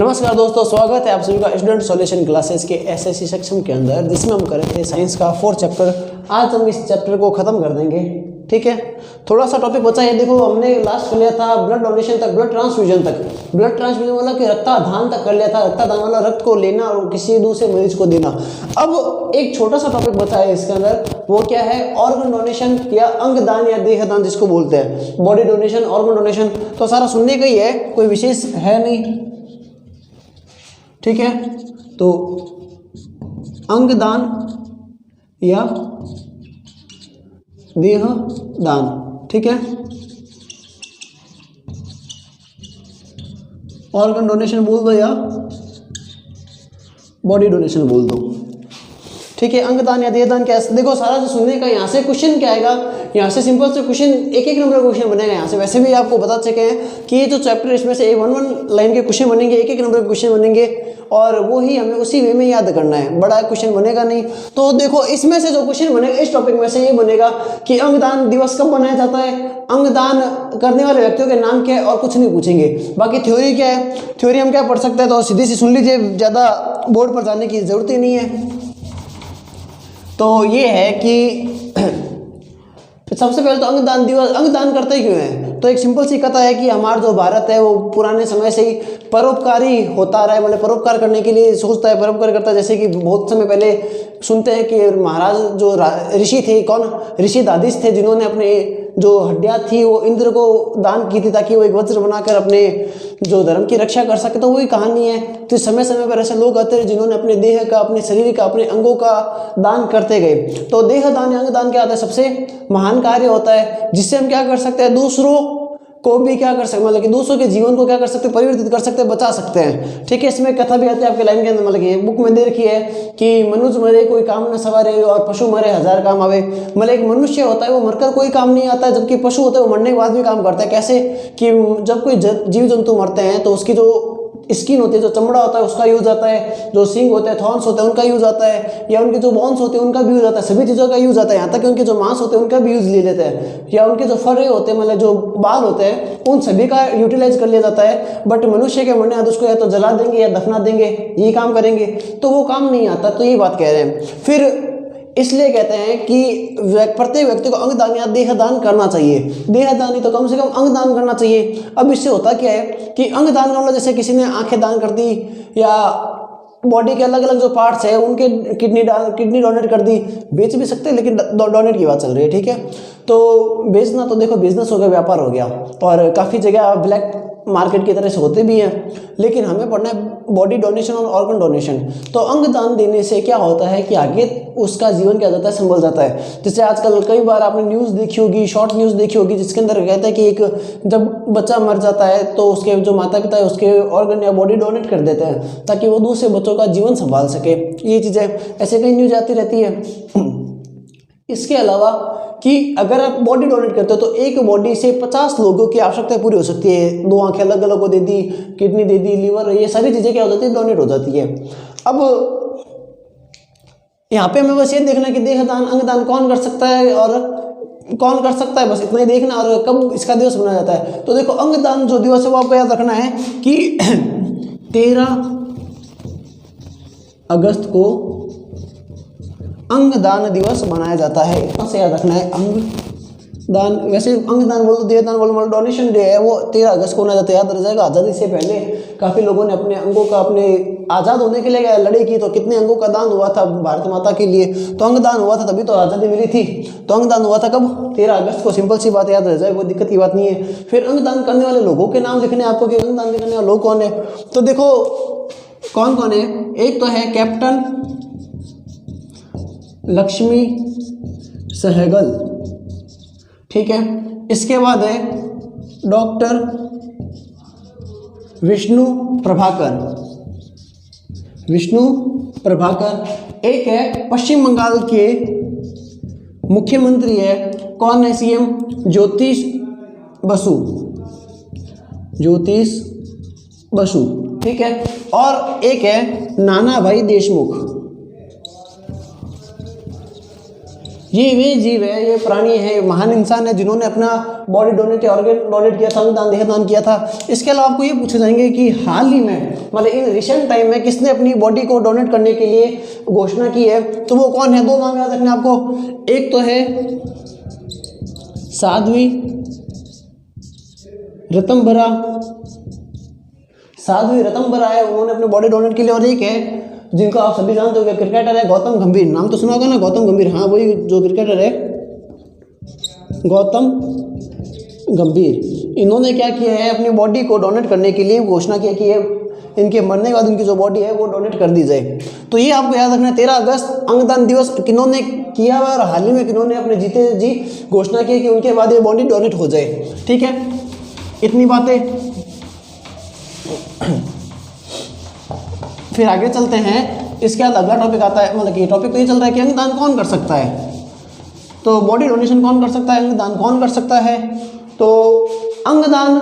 नमस्कार दोस्तों, स्वागत है आप सभी का स्टूडेंट सॉल्यूशन क्लासेस के एसएससी सेक्शन के अंदर, जिसमें हम कर रहे थे साइंस का 4th चैप्टर। आज हम इस चैप्टर को खत्म कर देंगे। ठीक है, थोड़ा सा टॉपिक बचा है। देखो, हमने लास्ट कर लिया था ब्लड डोनेशन तक, ब्लड ट्रांसफ्यूजन तक। ब्लड ट्रांसफ्यूजन मतलब कि रक्तदान तक कर लिया था। रक्तदान मतलब रक्त को लेना और किसी दूसरे मरीज को देना। अब एक छोटा सा टॉपिक बचा है इसके अंदर, वो क्या है? ऑर्गन डोनेशन या अंगदान या देहदान जिसको बोलते हैं। बॉडी डोनेशन, ऑर्गन डोनेशन तो सारा सुनने का ही है, कोई विशेष है नहीं। ठीक है, तो अंगदान या देहदान, ठीक है। ऑर्गन डोनेशन बोल दो या बॉडी डोनेशन बोल दो। ठीक है, अंगदान या देहदान क्या है? देखो, सारा जो सुनने का यहाँ से क्वेश्चन क्या आएगा, यहाँ से सिंपल से क्वेश्चन एक नंबर का क्वेश्चन बनेगा। यहाँ से वैसे भी आपको बता चुके हैं कि ये जो चैप्टर, इसमें से 1 लाइन के क्वेश्चन बनेंगे, एक नंबर के क्वेश्चन बनेंगे, और वो ही हमें उसी वे में याद करना है। बड़ा क्वेश्चन बनेगा नहीं। तो देखो, इसमें से जो क्वेश्चन बनेगा इस टॉपिक में से ये बनेगा कि अंगदान दिवस कब मनाया जाता है, अंगदान करने वाले व्यक्तियों के नाम क्या है, और कुछ नहीं पूछेंगे। बाकी थ्योरी क्या है, थ्योरी हम क्या पढ़ सकते हैं, तो सीधी सी सुन लीजिए, ज़्यादा बोर्ड पर जाने की जरूरत ही नहीं है। तो ये है कि सबसे पहले तो अंगदान दिवस, अंगदान करते क्यों हैं? तो एक सिंपल सी कथा है कि हमारा जो भारत है वो पुराने समय से ही परोपकारी होता रहा है, मतलब परोपकार करने के लिए सोचता है, परोपकार करता है। जैसे कि बहुत समय पहले सुनते हैं कि महाराज जो ऋषि थे, कौन? ऋषि दादिश थे, जिन्होंने अपने जो हड्डियाँ थी वो इंद्र को दान की थी, ताकि वो एक वज्र बनाकर अपने जो धर्म की रक्षा कर सके। तो वही कहानी है। तो समय समय पर ऐसे लोग आते हैं जिन्होंने अपने देह का, अपने शरीर का, अपने अंगों का दान करते गए। तो देह दान या अंग दान क्या होता है? सबसे महान कार्य होता है, जिससे हम क्या कर सकते हैं, दूसरों को भी क्या कर सकते हैं, मतलब कि दूसरों के जीवन को क्या कर सकते हैं, परिवर्तित कर सकते हैं, बचा सकते हैं। ठीक है, इसमें कथा भी आती है आपके लाइन के अंदर, मतलब कि बुक में दे रखी है कि मनुष्य मरे कोई काम न सवारे और पशु मरे 1000 काम आवे। मतलब एक मनुष्य होता है वो मरकर कोई काम नहीं आता है, जबकि पशु होता है वो मरने के बाद भी काम करता है। कैसे कि जब कोई जीव जंतु मरते हैं तो उसकी जो स्किन होती है, जो चमड़ा होता है, उसका यूज आता है, जो सींग होते हैं, थॉर्न्स होते हैं, उनका यूज आता है, या उनके जो बोन्स होते हैं उनका भी यूज आता है। सभी चीज़ों का यूज आता है, यहाँ तक कि उनके जो मांस होते हैं उनका भी यूज ले लेते हैं, या उनके जो फर होते हैं, मतलब जो बाल होते हैं, उन सभी का यूटिलाइज कर लिया जाता है। बट मनुष्य के मरने बाद उसको या तो जला देंगे या दफना देंगे, ये काम करेंगे, तो वो काम नहीं आता। तो ये बात कह रहे हैं। फिर इसलिए कहते हैं कि प्रत्येक व्यक्ति को अंगदान या देहदान करना चाहिए। देहदान नहीं तो कम से कम अंगदान करना चाहिए। अब इससे होता क्या है कि अंगदान करना, जैसे किसी ने आंखें दान कर दी, या बॉडी के अलग अलग जो पार्ट्स है उनके किडनी डोनेट कर दी। बेच भी सकते हैं, लेकिन डोनेट की बात चल रही है। ठीक है, तो बेचना तो देखो बिजनेस हो गया, व्यापार हो गया, और काफ़ी जगह ब्लैक मार्केट की तरह से होते भी हैं। लेकिन हमें पढ़ना है बॉडी डोनेशन और ऑर्गन डोनेशन। तो अंगदान देने से क्या होता है कि आगे उसका जीवन क्या जाता है, संभल जाता है। जैसे आजकल कई बार आपने न्यूज़ देखी होगी, शॉर्ट न्यूज़ देखी होगी, जिसके अंदर कहता है कि एक जब बच्चा मर जाता है तो उसके जो माता पिता है उसके ऑर्गन या बॉडी डोनेट कर देते हैं, ताकि वो दूसरे बच्चों का जीवन संभाल सके। ये चीज़ें ऐसे कई न्यूज़ आती रहती है। इसके अलावा कि अगर आप बॉडी डोनेट करते हो तो एक बॉडी से 50 लोगों की आवश्यकता पूरी हो सकती है। 2 आंखें अलग अलग को दे दी, किडनी दे दी, लीवर, ये सारी चीज़ें क्या हो जाती है, डोनेट हो जाती है। अब यहाँ पे हमें बस ये देखना कि देहदान, अंगदान कौन कर सकता है और कौन कर सकता है, बस इतना ही देखना। और कब इसका दिवस मनाया जाता है, तो देखो अंगदान जो दिवस है वो आपको याद रखना है कि 13 अगस्त को अंगदान दिवस मनाया जाता है। इतना से याद रखना है, अंगदान। वैसे अंगदान बोलो, देहदान बोलो, मतलब डोनेशन डे है वो 13 अगस्त को मनाया जाता है, याद रह जाएगा। आज़ादी से पहले काफ़ी लोगों ने अपने अंगों का, अपने आज़ाद होने के लिए लड़ाई की, तो कितने अंगों का दान हुआ था भारत माता के लिए। तो अंगदान हुआ था, तभी तो आज़ादी मिली थी। तो अंगदान हुआ था कब? 13 अगस्त को। सिंपल सी बात याद रह जाए, कोई दिक्कत की बात नहीं है। फिर अंगदान करने वाले लोगों के नाम लिखने आपको कि अंगदान करने वाले लोग कौन है। तो देखो कौन कौन है। एक तो है कैप्टन लक्ष्मी सहगल, ठीक है। इसके बाद है डॉक्टर विष्णु प्रभाकर। एक है पश्चिम बंगाल के मुख्यमंत्री है, कौन है? सीएम ज्योतिष बसु, ठीक है। और एक है नानाभाई देशमुख। ये वे जीव है, ये प्राणी है, ये महान इंसान है जिन्होंने अपना बॉडी डोनेट या ऑर्गन डोनेट किया था, अंगदान देहदान किया था। इसके अलावा आपको ये पूछे जाएंगे कि हाल ही में मतलब इन रिसेंट टाइम में किसने अपनी बॉडी को डोनेट करने के लिए घोषणा की है, तो वो कौन है? दो नाम याद रखने आपको, एक तो है साध्वी ऋतंभरा, साध्वी ऋतंभरा है, उन्होंने अपनी बॉडी डोनेट के लिए, और एक है जिनको आप सभी जानते हो, क्रिकेटर है गौतम गंभीर, नाम तो सुना होगा ना गौतम गंभीर, हाँ वही जो क्रिकेटर है गौतम गंभीर। इन्होंने क्या किया है, अपनी बॉडी को डोनेट करने के लिए घोषणा किया कि ये इनके मरने के बाद इनकी जो बॉडी है वो डोनेट कर दी जाए। तो ये आपको याद रखना है, 13 अगस्त अंगदान दिवस किन्होंने किया हुआ और हाल ही में किन्होंने अपने जीते जी घोषणा की कि उनके बाद ये बॉडी डोनेट हो जाए। ठीक है, इतनी बातें। फिर आगे चलते हैं, इसके बाद अगला टॉपिक आता है, मतलब कि टॉपिक तो ये चल रहा है कि अंगदान कौन कर सकता है, तो बॉडी डोनेशन कौन कर सकता है, अंगदान कौन कर सकता है। तो अंगदान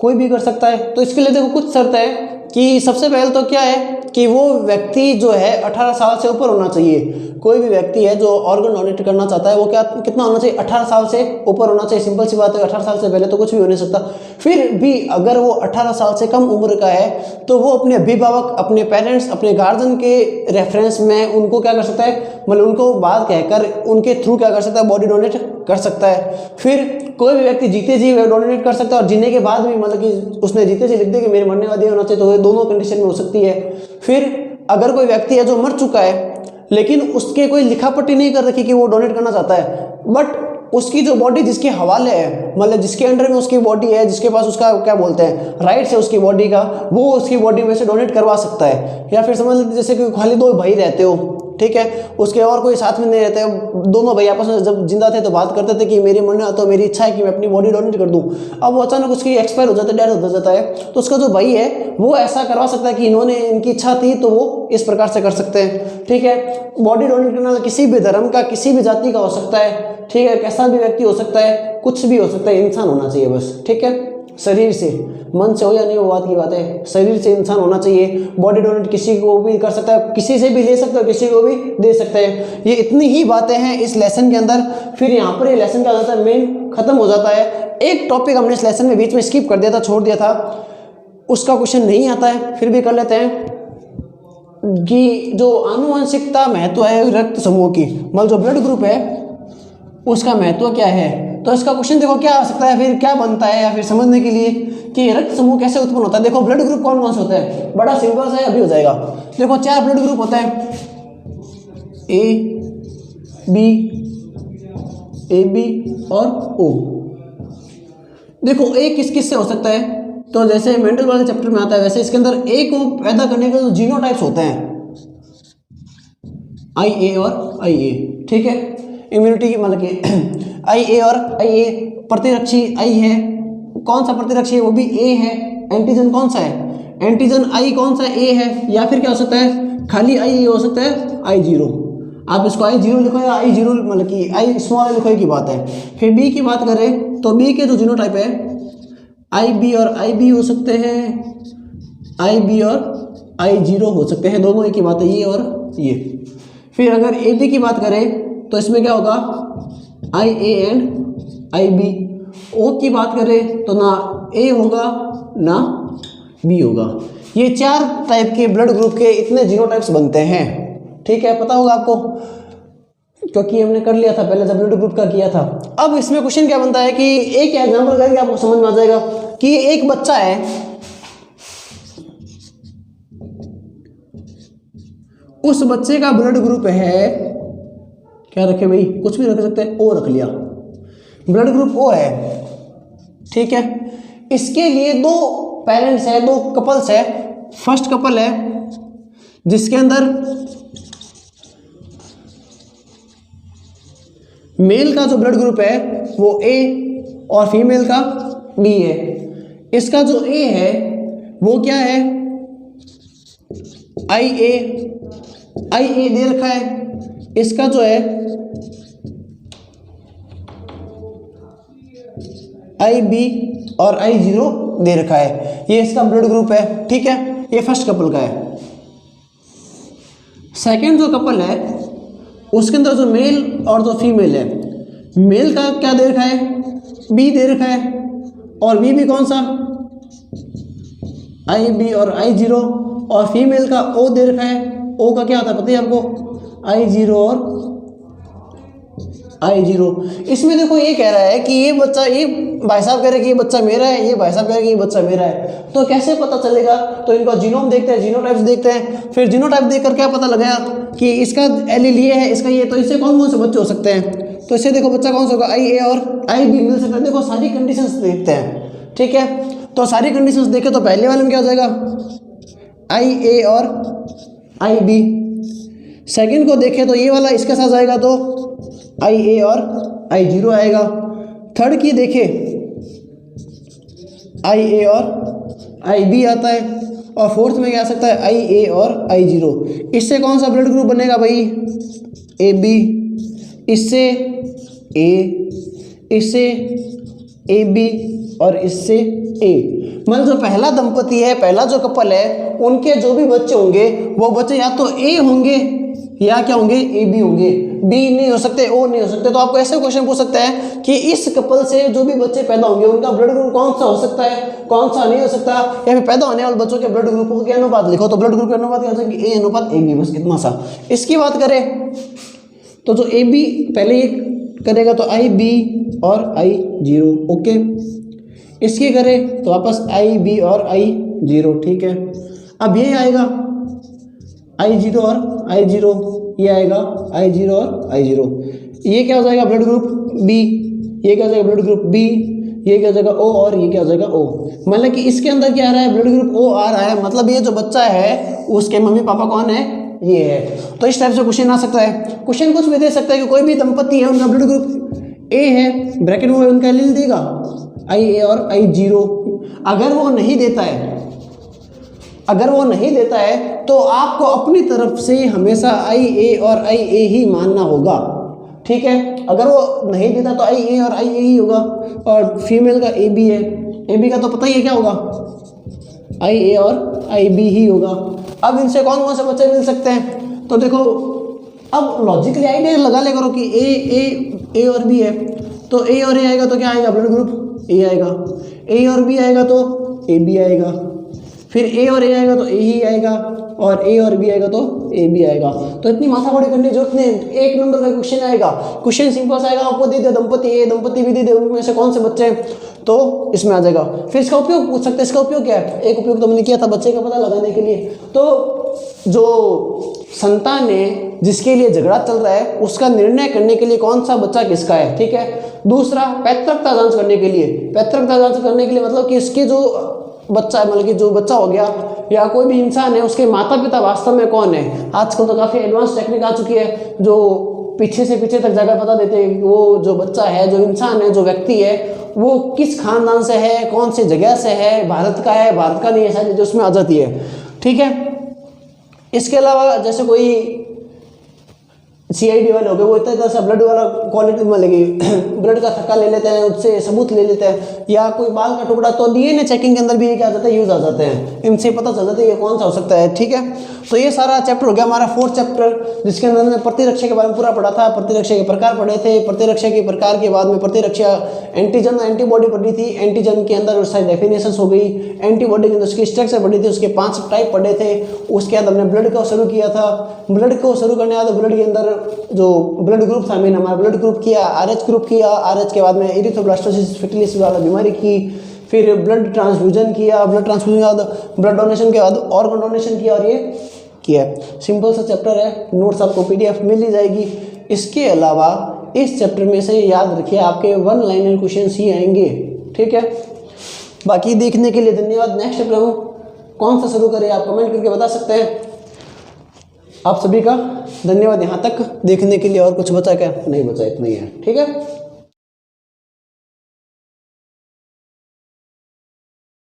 कोई भी कर सकता है। तो इसके लिए देखो कुछ शर्त है कि सबसे पहले तो क्या है कि वो व्यक्ति जो है 18 साल से ऊपर होना चाहिए। कोई भी व्यक्ति है जो ऑर्गन डोनेट करना चाहता है वो क्या कितना होना चाहिए, 18 साल से ऊपर होना चाहिए। सिंपल सी बात है, 18 साल से पहले तो कुछ भी हो नहीं सकता। फिर भी अगर वो 18 साल से कम उम्र का है तो वो अपने अभिभावक, अपने पेरेंट्स, अपने गार्जियन के रेफरेंस में उनको क्या कर सकता है, मतलब उनको बात कहकर उनके थ्रू क्या कर सकता है, बॉडी डोनेट कर सकता है। फिर कोई भी व्यक्ति जीते जी डोनेट कर सकता है और जीने के बाद भी, मतलब कि उसने जीते जी लिख दे कि मेरे मरने का दिन होना चाहिए, तो ये दोनों कंडीशन में हो सकती है। फिर अगर कोई व्यक्ति है जो मर चुका है लेकिन उसके कोई लिखापट्टी नहीं कर रखी कि वो डोनेट करना चाहता है, बट उसकी जो बॉडी जिसके हवाले है, मतलब जिसके अंडर में उसकी बॉडी है, जिसके पास उसका क्या बोलते हैं राइट्स है उसकी बॉडी का, वो उसकी बॉडी में से डोनेट करवा सकता है। या फिर समझ लीजिए जैसे कि खाली दो भाई रहते हो, ठीक है, उसके और कोई साथ में नहीं रहते, दोनों भाई आपस में जब जिंदा थे तो बात करते थे कि मेरी मरने तो मेरी इच्छा है कि मैं अपनी बॉडी डोनेट कर दूं। अब वो अचानक उसकी एक्सपायर हो जाता है, डेथ हो जाता है, तो उसका जो भाई है वो ऐसा करवा सकता है कि इन्होंने इनकी इच्छा थी तो वो इस प्रकार से कर सकते हैं। ठीक है, बॉडी डोनेट करना किसी भी धर्म का, किसी भी जाति का हो सकता है। ठीक है, कैसा भी व्यक्ति हो सकता है, कुछ भी हो सकता है, इंसान होना चाहिए बस। ठीक है, शरीर से, मन से हो या नहीं वो बात की बात है, शरीर से इंसान होना चाहिए। बॉडी डोनेट किसी को भी कर सकता है, किसी से भी ले सकता है, किसी को भी दे सकते हैं। ये इतनी ही बातें हैं इस लेसन के अंदर। फिर यहाँ पर ये लेसन क्या हो जाता है, मेन खत्म हो जाता है। एक टॉपिक हमने इस लेसन में बीच में स्किप कर दिया था, छोड़ दिया था, उसका क्वेश्चन नहीं आता है, फिर भी कर लेते हैं कि जो आनुवंशिकता महत्व है रक्त समूह की, मतलब जो ब्लड ग्रुप है उसका महत्व क्या है। तो इसका क्वेश्चन देखो क्या आ सकता है, फिर क्या बनता है, या फिर समझने के लिए कि रक्त समूह कैसे उत्पन्न होता है। देखो ब्लड ग्रुप कौन कौन से होते हैं, बड़ा सिंपल सा है, अभी हो जाएगा। देखो 4 ब्लड ग्रुप होते हैं, ए बी और ओ। देखो ए किस किस से हो सकता है, तो जैसे मेंटल वाले चैप्टर में आता है वैसे इसके अंदर ए को पैदा करने के जो जीनोटाइप्स होते हैं, आई ए और आई ए। ठीक है, इम्यूनिटी की मतलब कि आई ए और आई ए, प्रतिरक्षी आई है, कौन सा प्रतिरक्षी है, वो भी ए है। एंटीजन कौन सा है, एंटीजन आई कौन सा, ए है। या फिर क्या हो सकता है, खाली आई हो सकता है, I0, आप इसको I0 लिखो या I0 मतलब कि आई स्मॉल लिखो की बात है। फिर बी की बात करें तो बी के जो जीनोटाइप है IB और IB हो सकते हैं, IB और I0 हो सकते हैं, दोनों एक ही बात है, ये और ये। फिर अगर AB की बात करें तो इसमें क्या होगा, IA एंड IB। O की बात करें तो ना A होगा ना B होगा। ये 4 टाइप के ब्लड ग्रुप के इतने जीनोटाइप्स बनते हैं। ठीक है, पता होगा आपको क्योंकि हमने कर लिया था पहले जब ब्लड ग्रुप का किया था। अब इसमें क्वेश्चन क्या बनता है कि एक एग्जांपल करेंगे आपको समझ में आ जाएगा कि एक बच्चा है, उस बच्चे का ब्लड ग्रुप है, क्या रखे भाई, कुछ भी रख सकते हैं, ओ रख लिया, ब्लड ग्रुप ओ है। ठीक है, इसके लिए 2 पेरेंट्स है, 2 कपल्स है। फर्स्ट कपल है जिसके अंदर मेल का जो ब्लड ग्रुप है वो ए और फीमेल का बी है। इसका जो ए है वो क्या है, आई ए दे रखा है। इसका जो है IB और I0 दे रखा है, ये इसका ब्लड ग्रुप है। ठीक है, ये फर्स्ट कपल का है। सेकंड जो कपल है उसके अंदर जो मेल और जो फीमेल है, मेल का क्या दे रखा है, बी दे रखा है, और बी भी कौन सा, आई बी और आई जीरो, और फीमेल का ओ दे रखा है, ओ का क्या होता है पता है आपको, आई जीरो और आई जीरो। इसमें देखो ये कह रहा है कि ये बच्चा, ये भाई साहब कह रहे हैं कि ये बच्चा मेरा है, ये भाई साहब कह रहे हैं कि ये बच्चा मेरा है, तो कैसे पता चलेगा, तो इनका जीनोम देखते हैं, जीनोटाइप्स देखते हैं, फिर जीनोटाइप देखकर क्या पता लगाया कि इसका एलील ये है, इसका ये, तो इससे कौन कौन से बच्चे हो सकते हैं, तो इससे देखो बच्चा कौन सा होगा, आई ए और आई बी मिल सकता है। देखो सारी कंडीशंस देखते हैं, ठीक है, तो सारी कंडीशंस देखे तो पहले वाले में क्या हो जाएगा, आई ए और आई बी। सेकंड को देखे तो ये वाला इसके साथ जाएगा तो आई ए और आई जीरो आएगा। थर्ड की देखे आई ए और आई बी आता है, और फोर्थ में क्या आ सकता है, आई ए और आई जीरो। इससे कौन सा ब्लड ग्रुप बनेगा भाई, ए बी, इससे ए, इससे ए बी और इससे ए। मतलब जो पहला दंपति है, पहला जो कपल है, उनके जो भी बच्चे होंगे वो बच्चे या तो ए होंगे या क्या होंगे, ए बी होंगे, बी नहीं हो सकते, ओ नहीं हो सकते। तो आपको ऐसे क्वेश्चन पूछ सकता है कि इस कपल से जो भी बच्चे पैदा होंगे उनका ब्लड ग्रुप कौन सा हो सकता है, कौन सा नहीं हो सकता, या फिर पैदा होने वाले बच्चों के ब्लड ग्रुपों के अनुपात लिखो, तो ब्लड ग्रुप के अनुपात क्या हो जाएगी, ए अनुपात ए बी, बस इतना सा। इसकी बात करें तो जो ए बी पहले ये करेगा तो आई बी और आई जीरो, ओके। इसकी करें तो वापस आई बी और आई जीरो, ठीक है। अब ये आएगा आई जीरो और आई जीरो, ये आएगा आई जीरो और आई जीरो। ये क्या हो जाएगा ब्लड ग्रुप बी, ये क्या हो जाएगा ब्लड ग्रुप बी, ये क्या हो जाएगा ओ, और ये क्या हो जाएगा ओ। मतलब कि इसके अंदर क्या आ रहा है, ब्लड ग्रुप ओ आ रहा है, मतलब ये जो बच्चा है उसके मम्मी पापा कौन है, ये है। तो इस टाइप से क्वेश्चन आ सकता है। क्वेश्चन कुछ भी दे सकता है कि कोई भी दंपति है उनका ब्लड ग्रुप ए है, ब्रैकेट में उनका एलील देगा आई ए और आई जीरो। अगर वो नहीं देता है, अगर वो नहीं देता है तो आपको अपनी तरफ से हमेशा आई ए और आई ए ही मानना होगा, ठीक है। अगर वो नहीं देता तो आई ए और आई ए ही होगा, और फीमेल का ए बी है, ए बी का तो पता ही है क्या होगा, आई ए और आई बी ही होगा। अब इनसे कौन कौन से बच्चे मिल सकते हैं, तो देखो अब लॉजिकली आइडिया लगा ले करो कि ए और बी है, तो ए और ए आएगा तो क्या आएगा, ब्लड ग्रुप ए आएगा, ए और बी आएगा तो ए बी आएगा, फिर ए और ए आएगा तो ए ही आएगा, और ए और बी आएगा तो ए बी आएगा। तो इतनी माथापड़ी करने की जरूरत नहीं, एक नंबर का क्वेश्चन आएगा, क्वेश्चन सिंपल सा आएगा, आपको दे दे दंपति ए दंपति बी दे दे, उनमें से कौन से बच्चे हैं तो इसमें आ जाएगा। फिर इसका उपयोग पूछ सकते हैं, इसका उपयोग क्या है, एक उपयोग तो मैंने किया था बच्चे का पता लगाने के लिए। तो जो संतान है जिसके लिए झगड़ा चल रहा है उसका निर्णय करने के लिए कौन सा बच्चा किसका है, ठीक है। दूसरा पैतृकता जांच करने के लिए, पैतृकता जांच करने के लिए मतलब कि इसके जो बच्चा है, मतलब कि जो बच्चा हो गया या कोई भी इंसान है उसके माता पिता वास्तव में कौन है। आजकल तो काफ़ी एडवांस टेक्निक आ चुकी है जो पीछे से पीछे तक जाकर पता देते हैं वो जो बच्चा है, जो इंसान है, जो व्यक्ति है वो किस खानदान से है, कौन से जगह से है, भारत का है, भारत का नहीं है, शायद जो उसमें आ जाती है, ठीक है। इसके अलावा जैसे कोई CID वाले हो गए, वो इतना सा ब्लड वाला क्वालिटी में लगी ब्लड का थक्का ले लेते हैं, उससे सबूत ले लेते हैं, या कोई बाल का टुकड़ा, तो DNA चेकिंग के अंदर भी ये क्या जाता है, यूज आ जाते हैं, इनसे पता चल जाता है ये कौन सा हो सकता है, ठीक है। तो ये सारा चैप्टर हो गया हमारा 4th चैप्टर, जिसके अंदर हमने प्रतिरक्षा के बारे में पूरा पढ़ा था, प्रतिरक्षा के प्रकार पढ़े थे, प्रतिरक्षा के प्रकार के बाद में प्रतिरक्षा एंटीजन एंटीबॉडी पढ़ी थी, एंटीजन के अंदर सारी डेफिनेशन हो गई, एंटीबॉडी के अंदर उसकी स्ट्रक्चर पढ़ी थी, उसके 5 टाइप पढ़े थे। उसके बाद हमने ब्लड को शुरू किया था, ब्लड को शुरू करने के बाद ब्लड के अंदर जो ब्लड ग्रुप था, मैंने हमारा ब्लड ग्रुप किया, RH ग्रुप किया, RH के बाद में एरिथ्रोब्लास्टोसिस फर्टिलिस वाला बीमारी की, फिर ब्लड ट्रांसफ्यूजन किया, ब्लड ट्रांसफ्यूजन के बाद ब्लड डोनेशन के बाद ऑर्गन डोनेशन किया, और ये किया। सिंपल सा चैप्टर है, नोट्स आपको PDF मिल ही जाएगी। इसके अलावा इस चैप्टर में से याद रखिए आपके 1 लाइनर क्वेश्चन ही आएंगे, ठीक है। बाकी देखने के लिए धन्यवाद। नेक्स्ट चैप्टर कौन सा शुरू करें आप कमेंट करके बता सकते हैं। आप सभी का धन्यवाद यहाँ तक देखने के लिए। और कुछ बचा क्या, नहीं बचा, इतना ही है, ठीक है।